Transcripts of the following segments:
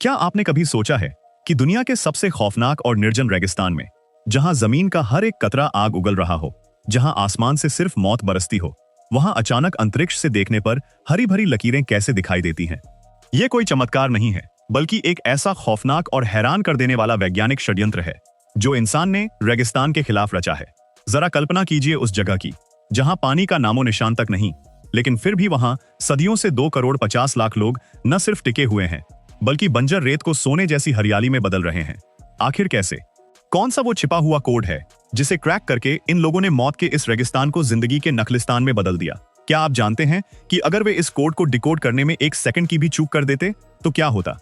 क्या आपने कभी सोचा है कि दुनिया के सबसे खौफनाक और निर्जन रेगिस्तान में, जहां जमीन का हर एक कतरा आग उगल रहा हो, जहां आसमान से सिर्फ मौत बरसती हो, वहां अचानक अंतरिक्ष से देखने पर हरी भरी लकीरें कैसे दिखाई देती हैं? यह कोई चमत्कार नहीं है, बल्कि एक ऐसा खौफनाक और हैरान कर देने वाला वैज्ञानिक षड्यंत्र है जो इंसान ने रेगिस्तान के खिलाफ रचा है। जरा कल्पना कीजिए उस जगह की जहां पानी का नामो निशान तक नहीं, लेकिन फिर भी वहां सदियों से 2 करोड़ 50 लाख लोग न सिर्फ टिके हुए हैं, बल्कि बंजर रेत को सोने जैसी हरियाली में बदल रहे हैं। आखिर कैसे? कौन सा वो छिपा हुआ कोड है जिसे क्रैक करके इन लोगों ने मौत के इस रेगिस्तान को जिंदगी के नखलिस्तान में बदल दिया? क्या आप जानते हैं कि अगर वे इस कोड को डिकोड करने में 1 सेकंड की भी चूक कर देते तो क्या होता?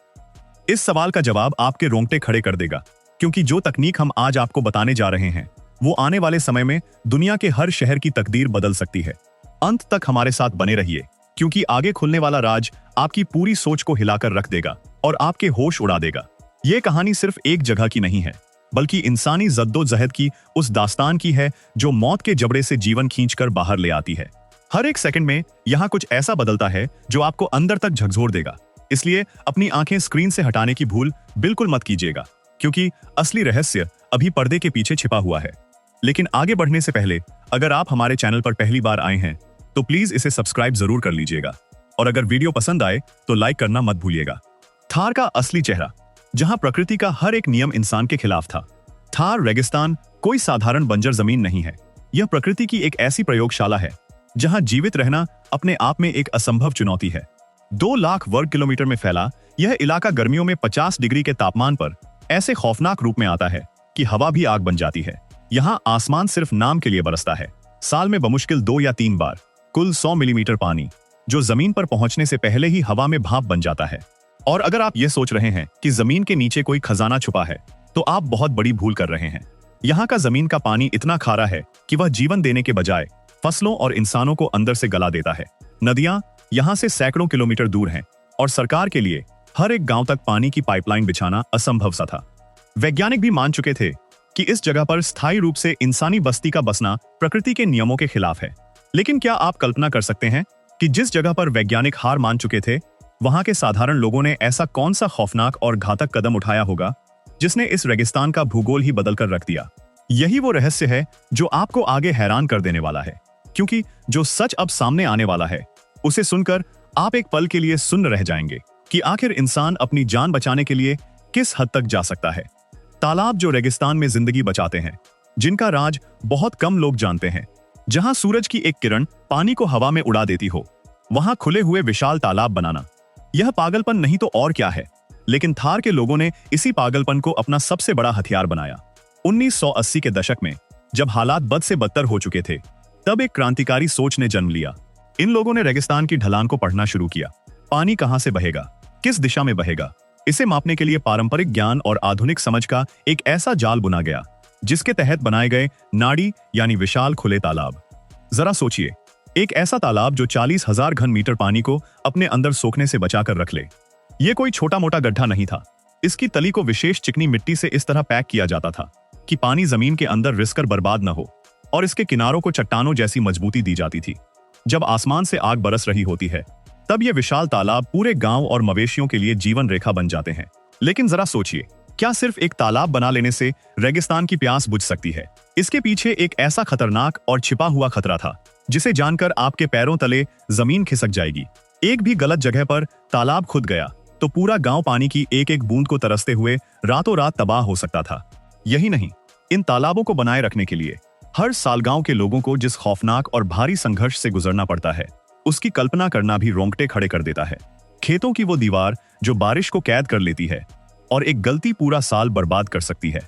इस सवाल का जवाब आपके रोंगटे खड़े कर देगा, क्योंकि जो तकनीक हम आज आपको बताने जा रहे हैं वो आने वाले समय में दुनिया के हर शहर की तकदीर बदल सकती है। अंत तक हमारे साथ बने रहिए, क्योंकि आगे खुलने वाला राज आपकी पूरी सोच को हिलाकर रख देगा और आपके होश उड़ा देगा। ये कहानी सिर्फ एक जगह की नहीं है, बल्कि इंसानी जद्दोजहद की उस दास्तान की है जो मौत के जबड़े से जीवन खींचकर बाहर ले आती है। हर एक सेकंड में यहाँ कुछ ऐसा बदलता है जो आपको अंदर तक झकझोर देगा। इसलिए अपनी आंखें स्क्रीन से हटाने की भूल बिल्कुल मत कीजिएगा, क्योंकि असली रहस्य अभी पर्दे के पीछे छिपा हुआ है। लेकिन आगे बढ़ने से पहले, अगर आप हमारे चैनल पर पहली बार आए हैं तो प्लीज इसे सब्सक्राइब जरूर कर लीजिएगा, और अगर वीडियो पसंद आए तो लाइक करना मत भूलिएगा। थार का असली चेहरा, जहां प्रकृति का हर एक नियम इंसान के खिलाफ था। थार रेगिस्तान कोई साधारण बंजर जमीन नहीं है। यह प्रकृति की एक ऐसी प्रयोगशाला है जहां जीवित रहना अपने आप में एक असंभव चुनौती है। 2 लाख वर्ग किलोमीटर में फैला यह इलाका गर्मियों में 50 डिग्री के तापमान पर ऐसे खौफनाक रूप में आता है कि हवा भी आग बन जाती है। यहाँ आसमान सिर्फ नाम के लिए बरसता है। साल में बमुश्किल 2 या 3 बार कुल 100 मिलीमीटर पानी, जो जमीन पर पहुंचने से पहले ही हवा में भाप बन जाता है। और अगर आप ये सोच रहे हैं कि जमीन के नीचे कोई खजाना छुपा है, तो आप बहुत बड़ी भूल कर रहे हैं। यहाँ का जमीन का पानी इतना खारा है कि वह जीवन देने के बजाय फसलों और इंसानों को अंदर से गला देता है। नदियां यहाँ से सैकड़ों किलोमीटर दूर हैं, और सरकार के लिए हर एक गांव तक पानी की पाइपलाइन बिछाना असंभव सा था। वैज्ञानिक भी मान चुके थे कि इस जगह पर स्थायी रूप से इंसानी बस्ती का बसना प्रकृति के नियमों के खिलाफ है। लेकिन क्या आप कल्पना कर सकते हैं कि जिस जगह पर वैज्ञानिक हार मान चुके थे, वहां के साधारण लोगों ने ऐसा कौन सा खौफनाक और घातक कदम उठाया होगा जिसने इस रेगिस्तान का भूगोल ही बदल कर रख दिया? यही वो रहस्य है जो आपको आगे हैरान कर देने वाला है, क्योंकि जो सच अब सामने आने वाला है उसे सुनकर आप एक पल के लिए सुन्न रह जाएंगे कि आखिर इंसान अपनी जान बचाने के लिए किस हद तक जा सकता है। तालाब जो रेगिस्तान में जिंदगी बचाते हैं, जिनका राज बहुत कम लोग जानते हैं। जहां सूरज की एक किरण पानी को हवा में उड़ा देती हो, वहां खुले हुए विशाल तालाब बनाना, यह पागलपन नहीं तो और क्या है। लेकिन थार के लोगों ने इसी पागलपन को अपना सबसे बड़ा हथियार बनाया। 1980 के दशक में जब हालात बद से बदतर हो चुके थे, तब एक क्रांतिकारी सोच ने जन्म लिया। इन लोगों ने रेगिस्तान की ढलान को पढ़ना शुरू किया। पानी कहां से बहेगा, किस दिशा में बहेगा, इसे मापने के लिए पारंपरिक ज्ञान और आधुनिक समझ का एक ऐसा जाल बुना गया जिसके तहत बनाए गए नाड़ी यानी विशाल खुले तालाब। जरा सोचिए, एक ऐसा तालाब जो 40,000 घन मीटर पानी को अपने अंदर सोखने से बचाकर रख ले। यह कोई छोटा मोटा गड्ढा नहीं था। इसकी तली को विशेष चिकनी मिट्टी से इस तरह पैक किया जाता था कि पानी जमीन के अंदर रिसकर बर्बाद न हो, और इसके किनारों को चट्टानों जैसी मजबूती दी जाती थी। जब आसमान से आग बरस रही होती है, तब ये विशाल तालाब पूरे गांव और मवेशियों के लिए जीवन रेखा बन जाते हैं। लेकिन जरा सोचिए, क्या सिर्फ एक तालाब बना लेने से रेगिस्तान की प्यास बुझ सकती है? इसके पीछे एक ऐसा खतरनाक और छिपा हुआ खतरा था जिसे जानकर आपके पैरों तले जमीन खिसक जाएगी। एक भी गलत जगह पर तालाब खुद गया तो पूरा गांव पानी की एक एक बूंद को तरसते हुए रातों रात तबाह हो सकता था। यही नहीं, इन तालाबों को बनाए रखने के लिए हर साल गांव के लोगों को जिस खौफनाक और भारी संघर्ष से गुजरना पड़ता है, उसकी कल्पना करना भी रोंगटे खड़े कर देता है। खेतों की वो दीवार जो बारिश को कैद कर लेती है और एक गलती पूरा साल बर्बाद कर सकती है।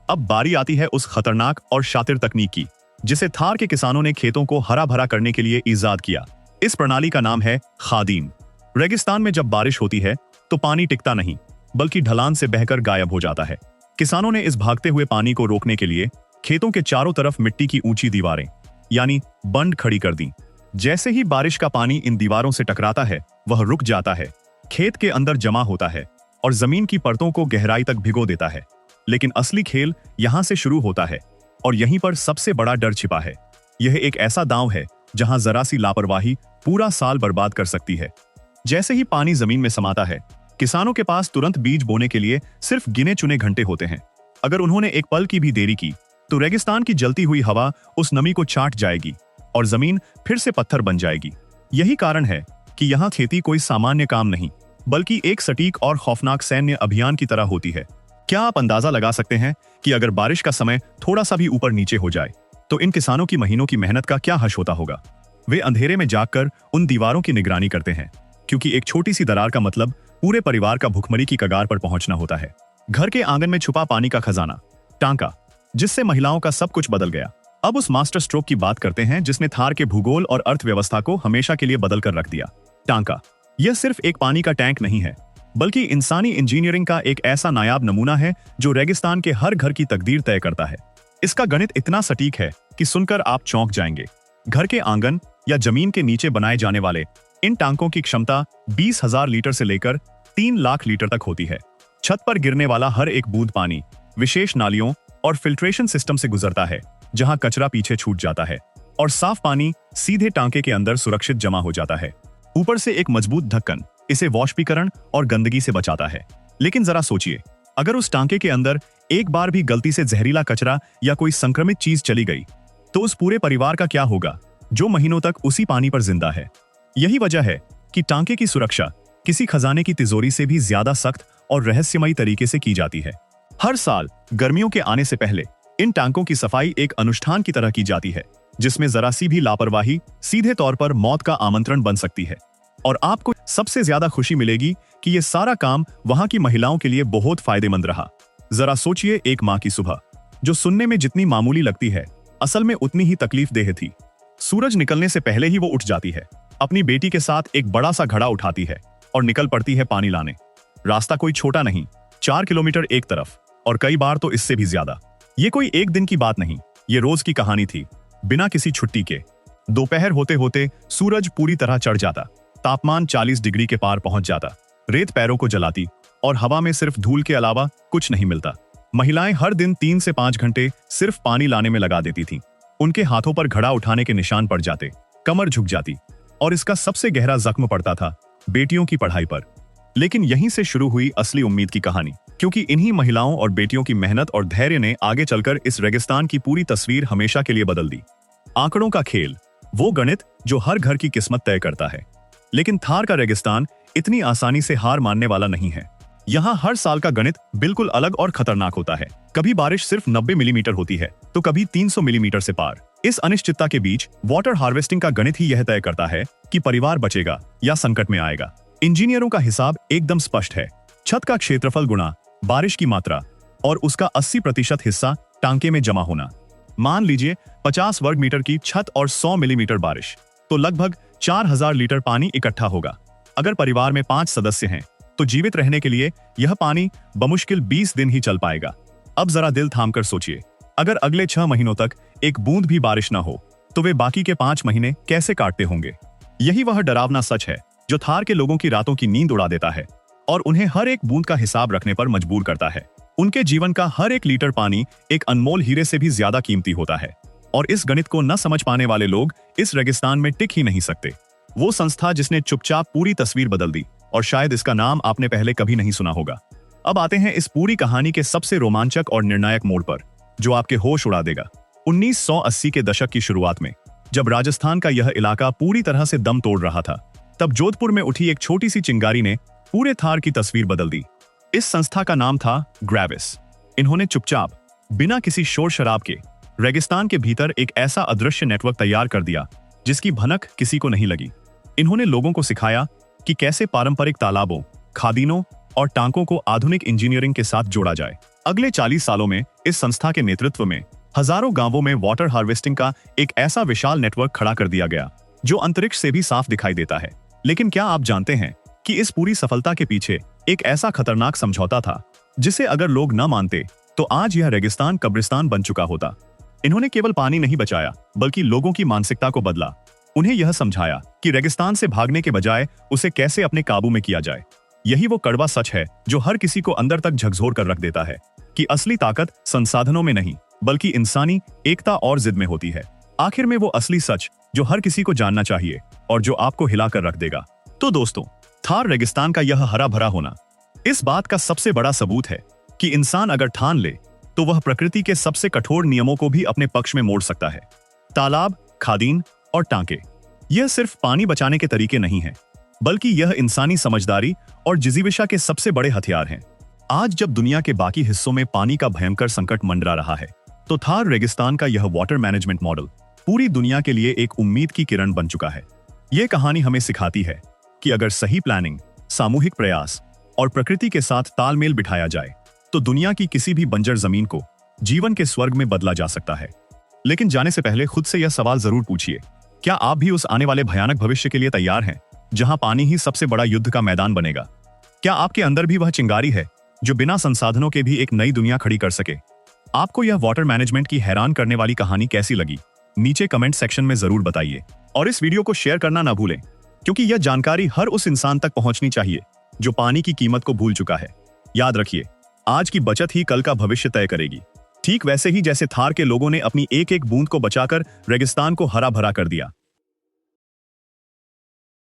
अब बारी आती है उस खतरनाक और शातिर तकनीक की जिसे थार के किसानों ने खेतों को हरा भरा करने के लिए इजाद किया। इस प्रणाली का नाम है खादीम। रेगिस्तान में जब बारिश होती है तो पानी टिकता नहीं, बल्कि ढलान से बहकर गायब हो जाता है। किसानों ने इस भागते हुए पानी को रोकने के लिए खेतों के चारों तरफ मिट्टी की ऊंची दीवारें यानी बंड खड़ी कर दी। जैसे ही बारिश का पानी इन दीवारों से टकराता है, वह रुक जाता है, खेत के अंदर जमा होता है और जमीन की परतों को गहराई तक भिगो देता है। लेकिन असली खेल यहां से शुरू होता है, और यहीं पर सबसे बड़ा डर छिपा है। यह एक ऐसा दांव है जहां जरा सी लापरवाही पूरा साल बर्बाद कर सकती है। जैसे ही पानी जमीन में समाता है, किसानों के पास तुरंत बीज बोने के लिए सिर्फ गिने चुने घंटे होते हैं। अगर उन्होंने एक पल की भी देरी की तो रेगिस्तान की जलती हुई हवा उस नमी को चाट जाएगी और जमीन फिर से पत्थर बन जाएगी। यही कारण है कि यहाँ खेती कोई सामान्य काम नहीं, बल्कि एक सटीक और खौफनाक सैन्य अभियान की तरह होती है। क्या आप अंदाजा लगा सकते हैं कि अगर बारिश का समय थोड़ा सा भी ऊपर नीचे हो जाए तो इन किसानों की महीनों की मेहनत का क्या हश्र होता होगा। वे अंधेरे में जागकर उन दीवारों की निगरानी करते हैं, क्योंकि एक छोटी सी दरार का मतलब पूरे परिवार का भुखमरी की कगार पर पहुंचना होता है। घर के आंगन में छुपा पानी का खजाना, टांका, जिससे महिलाओं का सब कुछ बदल गया। अब उस मास्टर स्ट्रोक की बात करते हैं जिसने थार के भूगोल और अर्थव्यवस्था को हमेशा के लिए बदल कर रख दिया। टांका यह सिर्फ एक पानी का टैंक नहीं है, बल्कि इंसानी इंजीनियरिंग का एक ऐसा नायाब नमूना है जो रेगिस्तान के हर घर की तकदीर तय करता है। इसका गणित इतना सटीक है कि सुनकर आप चौंक जाएंगे। घर के आंगन या जमीन के नीचे बनाए जाने वाले इन टांकों की क्षमता 20,000 लीटर से लेकर 3 लाख लीटर तक होती है। छत पर गिरने वाला हर एक बूंद पानी विशेष नालियों और फिल्ट्रेशन सिस्टम से गुजरता है, जहां कचरा पीछे छूट जाता है और साफ पानी सीधे टांके के अंदर सुरक्षित जमा हो जाता है। ऊपर से एक मजबूत ढक्कन इसे वाष्पीकरण और गंदगी से बचाता है। लेकिन जरा सोचिए, अगर उस टांके के अंदर एक बार भी गलती से जहरीला कचरा या कोई संक्रमित चीज चली गई तो उस पूरे परिवार का क्या होगा जो महीनों तक उसी पानी पर जिंदा है। यही वजह है कि टांके की सुरक्षा किसी खजाने की तिजोरी से भी ज्यादा सख्त और रहस्यमयी तरीके से की जाती है। हर साल गर्मियों के आने से पहले इन टांकों की सफाई एक अनुष्ठान की तरह की जाती है, जिसमें जरा सी भी लापरवाही सीधे तौर पर मौत का आमंत्रण बन सकती है। और आपको सबसे ज्यादा खुशी मिलेगी कि यह सारा काम वहां की महिलाओं के लिए बहुत फायदेमंद रहा। जरा सोचिए, एक माँ की सुबह जो सुनने में जितनी मामूली लगती है, असल में उतनी ही तकलीफदेह थी। सूरज निकलने से पहले ही वो उठ जाती है, अपनी बेटी के साथ एक बड़ा सा घड़ा उठाती है और निकल पड़ती है पानी लाने। रास्ता कोई छोटा नहीं, 4 किलोमीटर एक तरफ और कई बार तो इससे भी ज्यादा। ये कोई एक दिन की बात नहीं, ये रोज की कहानी थी, बिना किसी छुट्टी के। दोपहर होते होते सूरज पूरी तरह चढ़ जाता, तापमान 40 डिग्री के पार पहुंच जाता, रेत पैरों को जलाती और हवा में सिर्फ धूल के अलावा कुछ नहीं मिलता। महिलाएं हर दिन 3 से 5 घंटे सिर्फ पानी लाने में लगा देती थीं। उनके हाथों पर घड़ा उठाने के निशान पड़ जाते, कमर झुक जाती और इसका सबसे गहरा जख्म पड़ता था बेटियों की पढ़ाई पर। लेकिन यहीं से शुरू हुई असली उम्मीद की कहानी, क्योंकि इन्हीं महिलाओं और बेटियों की मेहनत और धैर्य ने आगे चलकर इस रेगिस्तान की पूरी तस्वीर हमेशा के लिए बदल दी। आंकड़ों का खेल, वो गणित जो हर घर की किस्मत तय करता है। लेकिन थार का रेगिस्तान इतनी आसानी से हार मानने वाला नहीं है। यहाँ हर साल का गणित बिल्कुल अलग और खतरनाक होता है। कभी बारिश सिर्फ 90 मिलीमीटर होती है तो कभी 300 मिलीमीटर से पार। इस अनिश्चितता के बीच वाटर हार्वेस्टिंग का गणित ही यह तय करता है कि परिवार बचेगा या संकट में आएगा। इंजीनियरों का हिसाब एकदम स्पष्ट है, छत का क्षेत्रफल गुणा बारिश की मात्रा और उसका 80% हिस्सा टांके में जमा होना। मान लीजिए 50 वर्ग मीटर की छत और 100 मिलीमीटर बारिश, तो लगभग 4000 लीटर पानी इकट्ठा होगा। अगर परिवार में 5 सदस्य हैं तो जीवित रहने के लिए यह पानी बमुश्किल 20 दिन ही चल पाएगा। अब जरा दिल थामकर सोचिए, अगर अगले 6 महीनों तक एक बूंद भी बारिश ना हो तो वे बाकी के 5 महीने कैसे काटते होंगे। यही वह डरावना सच है जो थार के लोगों की रातों की नींद उड़ा देता है और उन्हें हर एक बूंद का हिसाब रखने पर मजबूर करता है। उनके जीवन का हर एक लीटर पानी एक अनमोल हीरे से भी ज्यादा कीमती होता है और इस गणित को न समझ पाने वाले लोग इस रेगिस्तान में टिक ही नहीं सकते। वो संस्था जिसने चुपचाप पूरी तस्वीर बदल दी और शायद इसका नाम आपने पहले कभी नहीं सुना होगा। अब आते हैं इस पूरी कहानी के सबसे रोमांचक और निर्णायक मोड़ पर, जो आपके होश उड़ा देगा। 1980 के दशक की शुरुआत में जब राजस्थान का यह इलाका पूरी तरह से दम तोड़ रहा था, तब जोधपुर में उठी एक छोटी सी चिंगारी ने पूरे थार की तस्वीर बदल दी। इस संस्था का नाम था ग्रेविस। इन्होंने चुपचाप, बिना किसी शोर शराब के, रेगिस्तान के भीतर एक ऐसा अदृश्य नेटवर्क तैयार कर दिया जिसकी भनक किसी को नहीं लगी। इन्होंने लोगों को सिखाया कि कैसे पारंपरिक तालाबों, खादीनों और टांकों को आधुनिक इंजीनियरिंग के साथ जोड़ा जाए। अगले 40 सालों में इस संस्था के नेतृत्व में हजारों गांवों में वाटर हार्वेस्टिंग का एक ऐसा विशाल नेटवर्क खड़ा कर दिया गया जो अंतरिक्ष से भी साफ दिखाई देता है। लेकिन क्या आप जानते हैं कि इस पूरी सफलता के पीछे एक ऐसा खतरनाक समझौता था जिसे अगर लोग न मानते तो आज यह रेगिस्तान कब्रिस्तान बन चुका होता। इन्होंने केवल पानी नहीं बचाया, बल्कि लोगों की मानसिकता को बदला। उन्हें यह समझाया कि रेगिस्तान से भागने के बजाय उसे कैसे अपने काबू में किया जाए। यही वो कड़वा सच है जो हर किसी को अंदर तक झकझोर कर रख देता है कि असली ताकत संसाधनों में नहीं, बल्कि इंसानी एकता और जिद में होती है। आखिर में वो असली सच जो हर किसी को जानना चाहिए और जो आपको हिलाकर रख देगा। तो दोस्तों, थार रेगिस्तान का यह हरा भरा होना इस बात का सबसे बड़ा सबूत है कि इंसान अगर ठान ले तो वह प्रकृति के सबसे कठोर नियमों को भी अपने पक्ष में मोड़ सकता है। तालाब, खादीन और टांके, यह सिर्फ पानी बचाने के तरीके नहीं हैं, बल्कि यह इंसानी समझदारी और जिजीविका के सबसे बड़े हथियार हैं। आज जब दुनिया के बाकी हिस्सों में पानी का भयंकर संकट मंडरा रहा है, तो थार रेगिस्तान का यह वाटर मैनेजमेंट मॉडल पूरी दुनिया के लिए एक उम्मीद की किरण बन चुका है। यह कहानी हमें सिखाती है कि अगर सही प्लानिंग, सामूहिक प्रयास और प्रकृति के साथ तालमेल बिठाया जाए तो दुनिया की किसी भी बंजर जमीन को जीवन के स्वर्ग में बदला जा सकता है। लेकिन जाने से पहले खुद से यह सवाल जरूर पूछिए, क्या आप भी उस आने वाले भयानक भविष्य के लिए तैयार हैं जहां पानी ही सबसे बड़ा युद्ध का मैदान बनेगा? क्या आपके अंदर भी वह चिंगारी है जो बिना संसाधनों के भी एक नई दुनिया खड़ी कर सके? आपको यह वाटर मैनेजमेंट की हैरान करने वाली कहानी कैसी लगी? नीचे कमेंट सेक्शन में जरूर बताइए और इस वीडियो को शेयर करना ना भूलें, क्योंकि यह जानकारी हर उस इंसान तक पहुंचनी चाहिए जो पानी की कीमत को भूल चुका है। याद रखिए, आज की बचत ही कल का भविष्य तय करेगी। ठीक वैसे ही जैसे थार के लोगों ने अपनी एक एक बूंद को बचाकर रेगिस्तान को हरा भरा कर दिया,